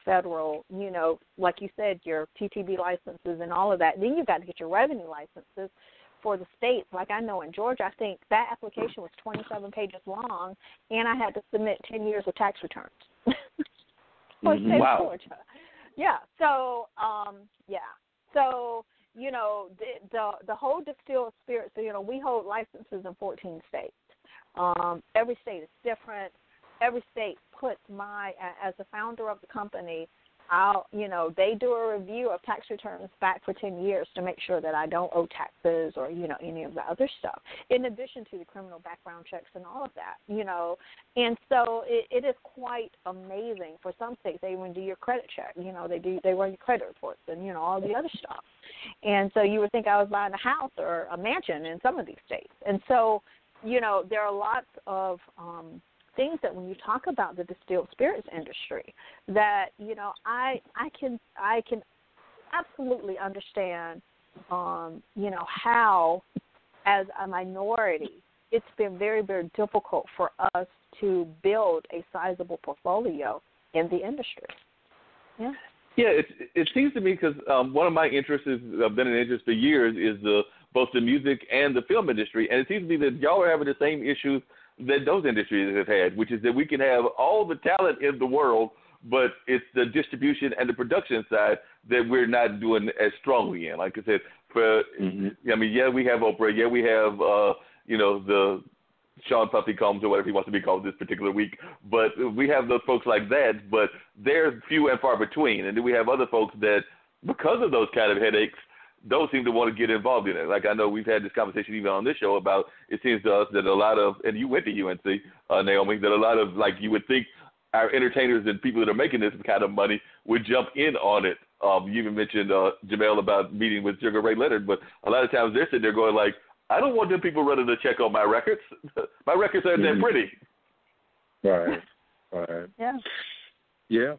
federal, like you said, your TTB licenses and all of that. Then you've got to get your revenue licenses for the states. Like I know in Georgia, I think that application was 27 pages long, and I had to submit 10 years of tax returns for the state of Georgia. Yeah. So, So, the whole distilled spirits, we hold licenses in 14 states. Every state is different. Every state puts as the founder of the company, they do a review of tax returns back for 10 years to make sure that I don't owe taxes or, any of the other stuff, in addition to the criminal background checks and all of that, And so it is quite amazing. For some states, they even do your credit check. They run your credit reports and, all the other stuff. And so you would think I was buying a house or a mansion in some of these states. And so, there are lots of things that when you talk about the distilled spirits industry that, I can absolutely understand, how as a minority it's been very, very difficult for us to build a sizable portfolio in the industry. Yeah. Yeah, it seems to me because one of my interests I've been an interest for years is both the music and the film industry, and it seems to me that y'all are having the same issues that those industries have had, which is that we can have all the talent in the world, but it's the distribution and the production side that we're not doing as strongly in. Like I said, we have Oprah, we have the Sean Puffy Combs or whatever he wants to be called this particular week, but we have those folks like that, but they're few and far between. And then we have other folks that, because of those kind of headaches, don't seem to want to get involved in it. Like I know we've had this conversation even on this show about, it seems to us that a lot of, and you went to UNC, Naomie, that a lot of, like you would think our entertainers and people that are making this kind of money would jump in on it. You even mentioned, Jamel, about meeting with Sugar Ray Leonard, but a lot of times they're sitting there going like, I don't want them people running to check on my records. My records aren't that pretty. Right. Yeah.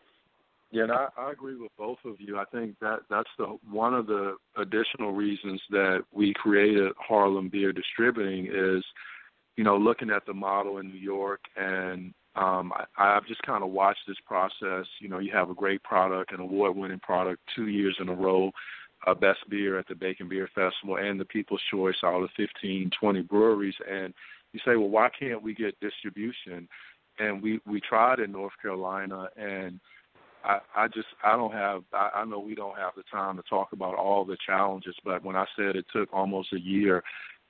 Yeah, and I agree with both of you. I think that's one of the additional reasons that we created Harlem Beer Distributing is, looking at the model in New York, and I've just kind of watched this process. You have a great product, an award-winning product, 2 years in a row, best beer at the Bacon Beer Festival and the People's Choice out of 15, 20 breweries. And you say, well, why can't we get distribution? And we tried in North Carolina, and I know we don't have the time to talk about all the challenges, but when I said it took almost a year,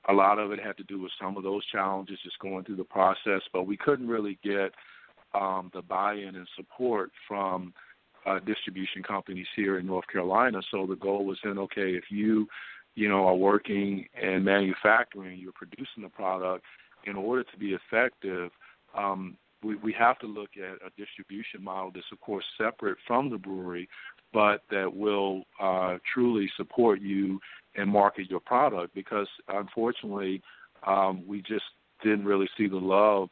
a lot of it had to do with some of those challenges, just going through the process, but we couldn't really get the buy-in and support from distribution companies here in North Carolina. So the goal was then, okay, if you are working and manufacturing, you're producing the product, in order to be effective, we have to look at a distribution model that's, of course, separate from the brewery, but that will truly support you and market your product, because, unfortunately, we just didn't really see the love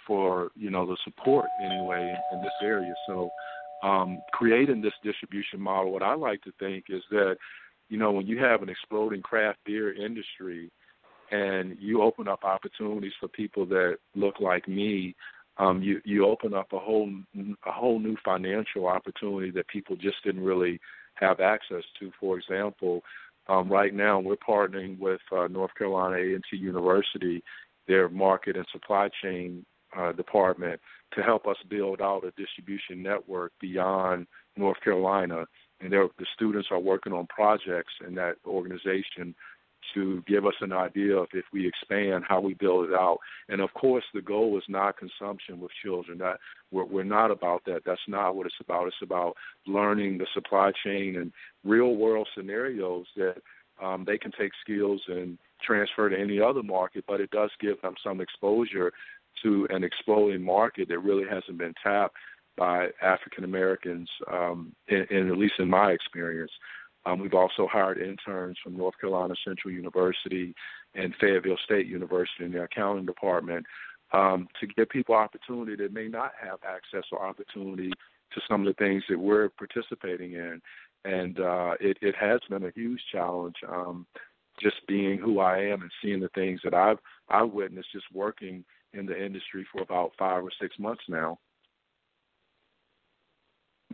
for, the support, anyway, in this area. So creating this distribution model, what I like to think is that, when you have an exploding craft beer industry and you open up opportunities for people that look like me, you open up a whole new financial opportunity that people just didn't really have access to. For example, right now we're partnering with North Carolina A&T University, their market and supply chain department, to help us build out a distribution network beyond North Carolina. And the students are working on projects in that organization to give us an idea of, if we expand, how we build it out. And, of course, the goal is not consumption with children. We're not about that. That's not what it's about. It's about learning the supply chain and real-world scenarios that they can take skills and transfer to any other market, but it does give them some exposure to an exploding market that really hasn't been tapped by African Americans, at least in my experience. We've also hired interns from North Carolina Central University and Fayetteville State University in their accounting department to give people opportunity that may not have access or opportunity to some of the things that we're participating in. And it has been a huge challenge, just being who I am and seeing the things that I've witnessed just working in the industry for about 5 or 6 months now.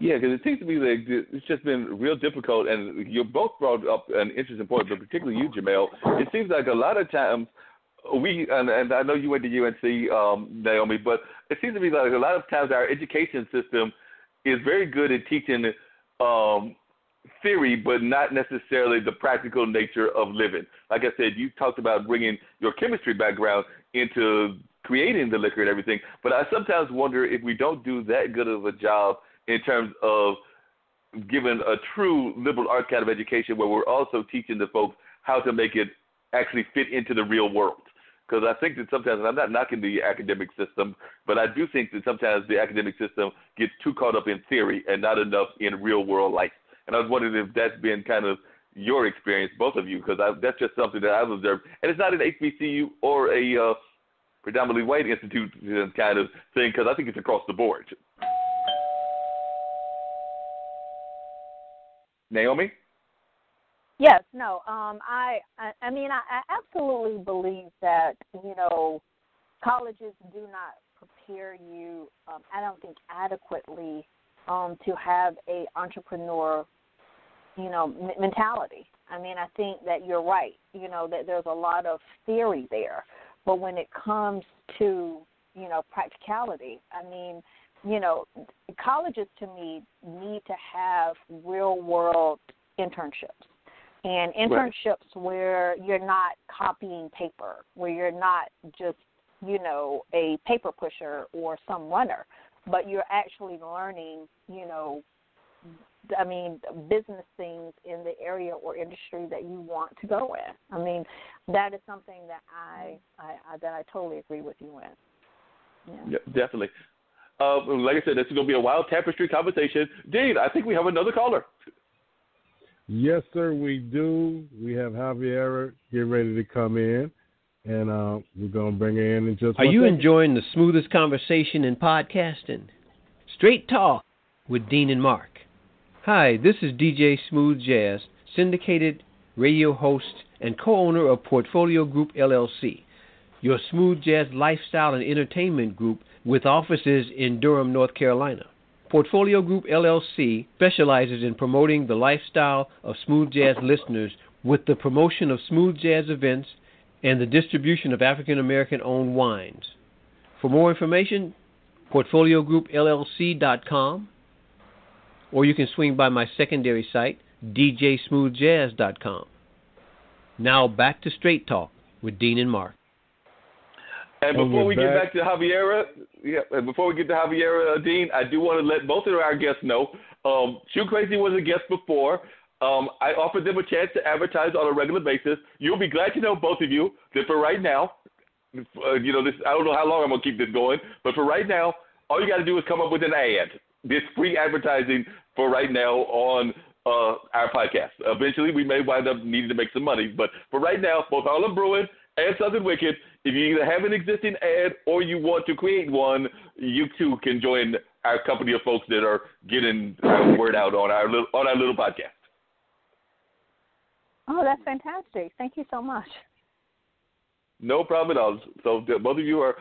Yeah, because it seems to me that it's just been real difficult, and you both brought up an interesting point, but particularly you, Jamel. It seems like a lot of times and I know you went to UNC, Naomie, but it seems to me like a lot of times our education system is very good at teaching theory, but not necessarily the practical nature of living. Like I said, you talked about bringing your chemistry background into creating the liquor and everything, but I sometimes wonder if we don't do that good of a job in terms of giving a true liberal arts kind of education where we're also teaching the folks how to make it actually fit into the real world. Because I think that sometimes, and I'm not knocking the academic system, but I do think that sometimes the academic system gets too caught up in theory and not enough in real world life. And I was wondering if that's been kind of your experience, both of you, because that's just something that I've observed. And it's not an HBCU or a predominantly white institution kind of thing, because I think it's across the board. Naomie? Yes, no. I mean, I absolutely believe that, colleges do not prepare you, I don't think, adequately to have a entrepreneur, mentality. I mean, I think that you're right, that there's a lot of theory there. But when it comes to, practicality, I mean, colleges to me need to have real-world internships. And internships where you're not copying paper, where you're not just, a paper pusher or some runner, but you're actually learning, business things in the area or industry that you want to go in. I mean, that is something that I totally agree with you in. Yeah, definitely. Like I said, this is going to be a wild tapestry conversation. Dean, I think we have another caller. Yes, sir, we do. We have Javiera getting ready to come in, and we're going to bring her in just Are you enjoying the smoothest conversation in podcasting? Straight Talk with Dean and Mark. Hi, this is DJ Smooth Jazz, syndicated radio host and co-owner of Portfolio Group, LLC, your smooth jazz lifestyle and entertainment group with offices in Durham, North Carolina. Portfolio Group, LLC specializes in promoting the lifestyle of smooth jazz listeners with the promotion of smooth jazz events and the distribution of African-American-owned wines. For more information, portfoliogroupllc.com, or you can swing by my secondary site, djsmoothjazz.com. Now back to Straight Talk with Dean and Mark. And before we get back to Javiera, Dean, I do want to let both of our guests know. Shoe Crazy was a guest before. I offered them a chance to advertise on a regular basis. You'll be glad to know, both of you, that for right now, this, I don't know how long I'm going to keep this going, but for right now, all you got to do is come up with an ad. This free advertising for right now on our podcast. Eventually, we may wind up needing to make some money, but for right now, both Harlem Brewing and Southern Wicked, if you either have an existing ad or you want to create one, you too can join our company of folks that are getting our word out on our little podcast. Oh, that's fantastic. Thank you so much. No problem at all. So both of you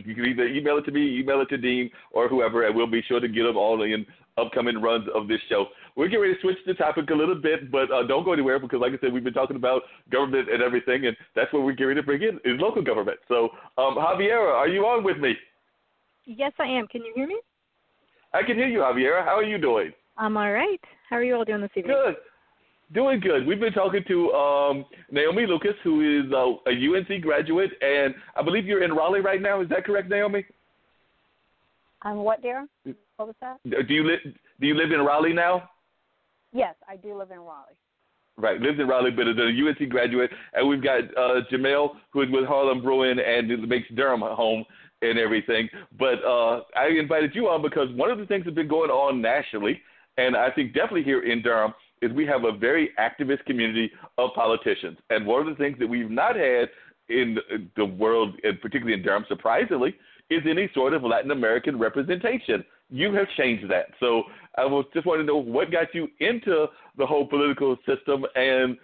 you can either email it to me, email it to Dean, or whoever, and we'll be sure to get them all in upcoming runs of this show. We're getting ready to switch the topic a little bit, but don't go anywhere because, like I said, we've been talking about government and everything, and that's what we're getting ready to bring in is local government. So, Javiera, are you on with me? Yes, I am. Can you hear me? I can hear you, Javiera. How are you doing? I'm all right. How are you all doing this evening? Good. Doing good. We've been talking to Naomie Lucas, who is a UNC graduate, and I believe you're in Raleigh right now. Is that correct, Naomie? I'm what, dear? What was that? Do you live in Raleigh now? Yes, I do live in Raleigh. Right, lives in Raleigh, but is a UNC graduate. And we've got Jamel, who is with Harlem Brewing and makes Durham home and everything. But I invited you on because one of the things that's been going on nationally, and I think definitely here in Durham, is we have a very activist community of politicians. And one of the things that we've not had in the world, and particularly in Durham, surprisingly, is any sort of Latin American representation. You have changed that. So I was just wanting to know what got you into the whole political system and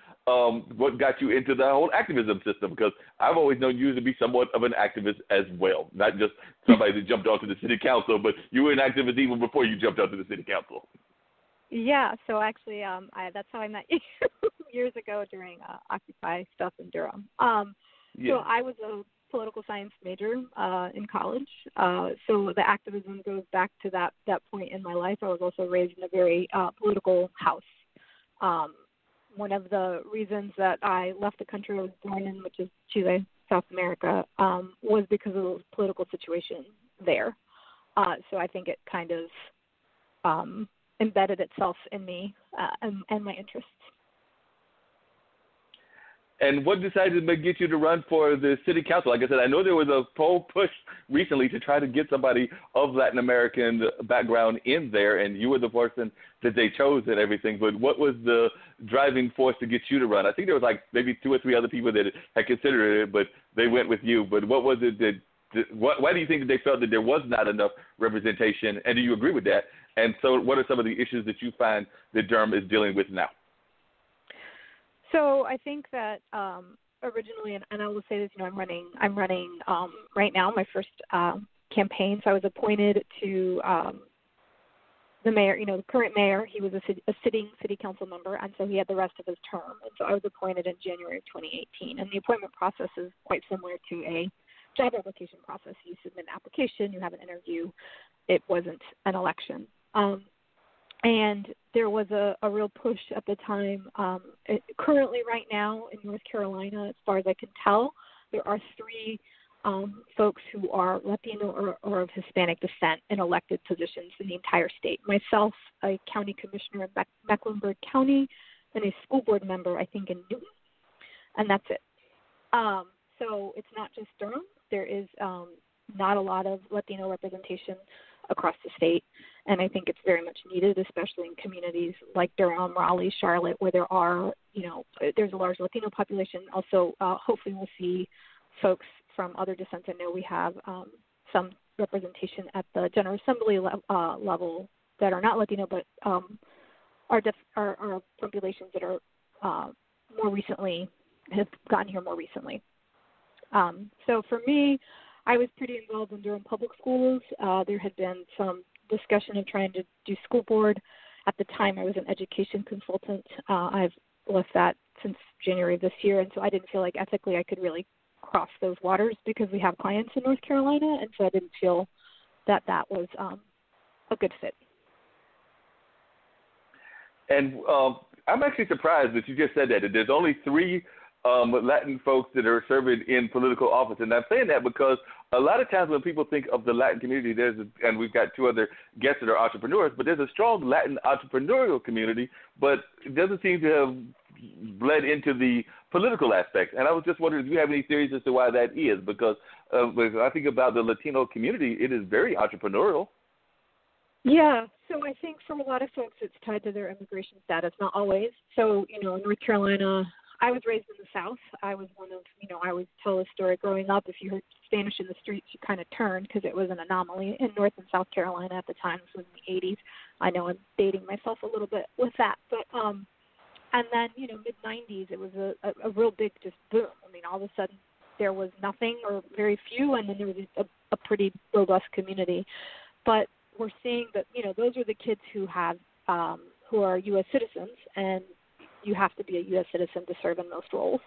what got you into the whole activism system? Because I've always known you to be somewhat of an activist as well, not just somebody that jumped onto the city council, but you were an activist even before you jumped onto the city council. Yeah, so actually, that's how I met you years ago during Occupy stuff in Durham. So I was a political science major in college. So the activism goes back to that point in my life. I was also raised in a very political house. One of the reasons that I left the country I was born in, which is Chile, South America, was because of the political situation there. So I think it kind of embedded itself in me and my interests. And what decided to get you to run for the city council? Like I said, I know there was a poll push recently to try to get somebody of Latin American background in there, and you were the person that they chose and everything. But what was the driving force to get you to run? I think there was like maybe 2 or 3 other people that had considered it, but they went with you. But what was it why do you think that they felt that there was not enough representation, and do you agree with that? And so what are some of the issues that you find that Durham is dealing with now? So I think that originally, and I will say this, I'm running right now my first campaign. So I was appointed to the mayor, the current mayor. He was a sitting city council member, and so he had the rest of his term. And so I was appointed in January of 2018. And the appointment process is quite similar to a job application process. You submit an application, you have an interview. It wasn't an election. And there was a real push at the time. Currently, right now, in North Carolina, as far as I can tell, there are 3 folks who are Latino or of Hispanic descent in elected positions in the entire state. Myself, a county commissioner in Mecklenburg County, and a school board member, I think, in Newton. And that's it. So it's not just Durham. There is not a lot of Latino representation across the state, and I think it's very much needed, especially in communities like Durham, Raleigh, Charlotte, where there are, there's a large Latino population. Also, hopefully we'll see folks from other descents. I know we have some representation at the General Assembly level that are not Latino, but are populations that are more recently, have gotten here more recently. So for me, I was pretty involved in Durham public schools. There had been some discussion of trying to do school board. At the time, I was an education consultant. I've left that since January of this year, and so I didn't feel like ethically I could really cross those waters because we have clients in North Carolina, and so I didn't feel that was a good fit. And I'm actually surprised that you just said that there's only 3 Latin folks that are serving in political office. And I'm saying that because a lot of times when people think of the Latin community, and we've got 2 other guests that are entrepreneurs, but there's a strong Latin entrepreneurial community, but it doesn't seem to have bled into the political aspect. And I was just wondering if you have any theories as to why that is, because when I think about the Latino community, it is very entrepreneurial. Yeah, so I think for a lot of folks it's tied to their immigration status, not always. So, in North Carolina, I was raised in the South. I was one of, I always tell a story growing up. If you heard Spanish in the streets, you kind of turned because it was an anomaly in North and South Carolina at the time. This was in the 80s. I know I'm dating myself a little bit with that. But, and then, mid-90s, it was a real big just boom. All of a sudden there was nothing or very few, and then there was a pretty robust community. But we're seeing that, those are the kids who have, who are U.S. citizens, and you have to be a U.S. citizen to serve in most roles,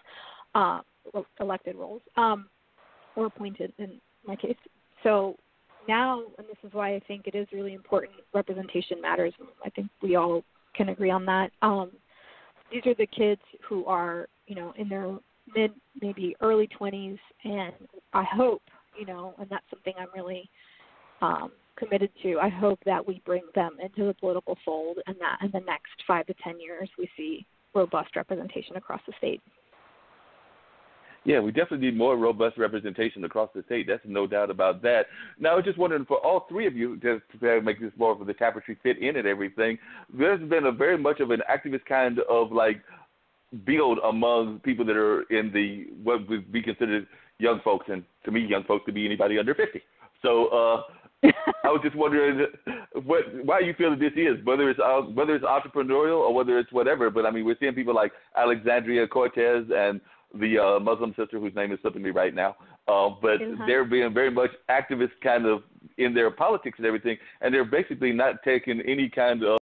elected roles, or appointed in my case. So now, and this is why I think it is really important, representation matters. I think we all can agree on that. These are the kids who are, in their mid, maybe early 20s, and I hope, and that's something I'm really committed to, I hope that we bring them into the political fold, and that in the next 5 to 10 years we see robust representation across the state. Yeah, we definitely need more robust representation across the state. That's no doubt about that. Now, I was just wondering, for all 3 of you, to make this more of the tapestry fit in and everything, there's been a very much of an activist kind of build among people that are in the what would be considered young folks, and to me, young folks could be anybody under 50. So I was just wondering why you feel that this is, whether it's entrepreneurial or whether it's whatever. But I mean, we're seeing people like Alexandria Cortez and the Muslim sister whose name is slipping me right now. But they're being very much activist kind of in their politics and everything, and they're basically not taking any kind of